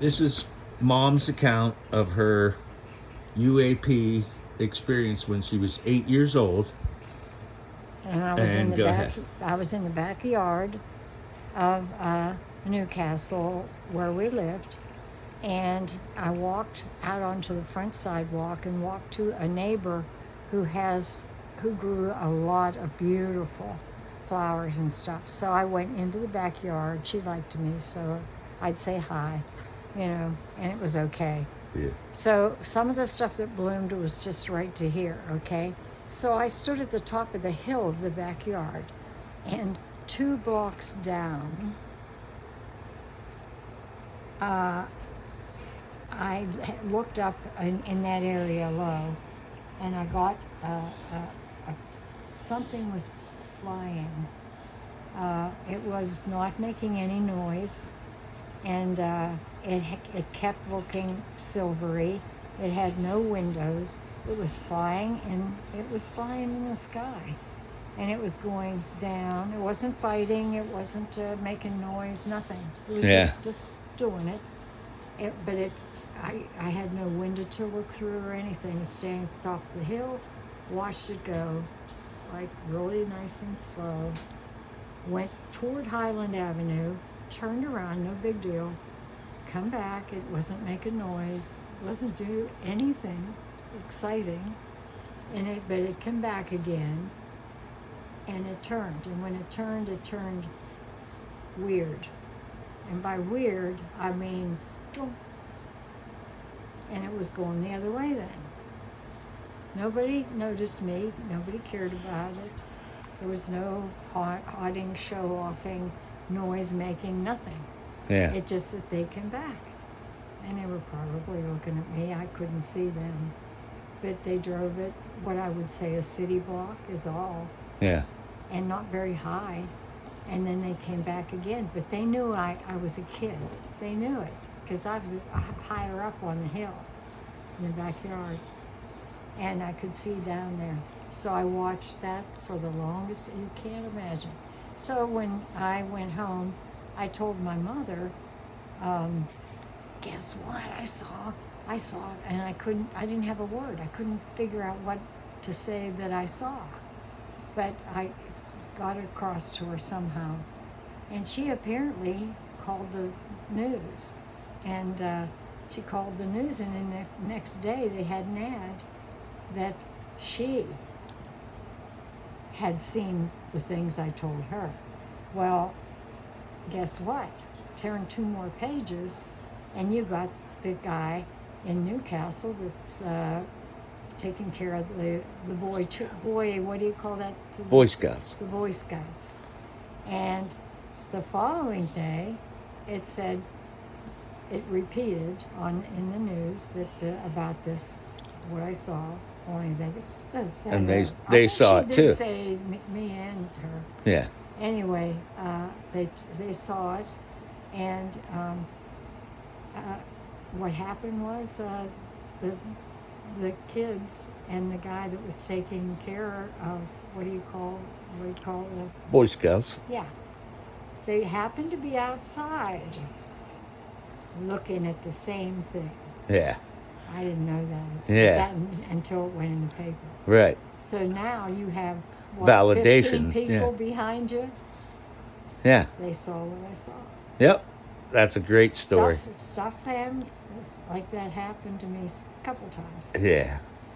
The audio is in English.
This is Mom's account of her UAP experience when she was 8 years old. And I was And go ahead. I was in the backyard of Newcastle where we lived, and I walked out onto the front sidewalk and walked to a neighbor who grew a lot of beautiful flowers and stuff. So I went into the backyard. She liked me, so I'd say hi, and it was okay. Yeah. So some of the stuff that bloomed was just right to here, okay? So I stood at the top of the hill of the backyard, and 2 blocks down, I looked up in that area low, and I got something was flying. It was not making any noise, and it kept looking silvery. It had no windows. It was flying, and it was flying in the sky, and it was going down. It wasn't fighting. It wasn't making noise. Nothing. It was just doing it. I had no window to look through or anything. Staying at the top of the hill, watched it go, like really nice and slow. Went toward Highland Avenue, turned around, no big deal. Come back. It wasn't making noise. Wasn't doing anything exciting. But it came back again, and it turned. And when it turned weird. And by weird, I mean, and it was going the other way then. Nobody noticed me. Nobody cared about it. There was no hawing, show-offing, noise-making, nothing. Yeah. It just that they came back. And they were probably looking at me. I couldn't see them. But they drove it, what I would say a city block is all. Yeah. And not very high. And then they came back again. But they knew I was a kid. They knew it. Because I was higher up on the hill in the backyard. And I could see down there. So I watched that for the longest, you can't imagine. So when I went home, I told my mother, guess what I saw, and I didn't have a word. I couldn't figure out what to say that I saw. But I got it across to her somehow. And she apparently called the news. And she called the news, and then the next day they had an ad that she had seen the things I told her. Well, guess what? Turn 2 more pages, and you got the guy in Newcastle that's taking care of the boy, what do you call that? Boy Scouts. The Boy Scouts. And the following day, it said, it repeated in the news that about this, what I saw. Only and they saw it too. She did say me and her. Yeah. Anyway, they saw it, and what happened was the kids and the guy that was taking care of what do you call it? Boy Scouts. Yeah, they happened to be outside looking at the same thing. Yeah. I didn't know that. Yeah. Until it went in the paper. Right. So now you have validation. 15 people behind you. Yeah. They saw what I saw. Yep. That's a great story. Stuff like that happened to me a couple times. Yeah.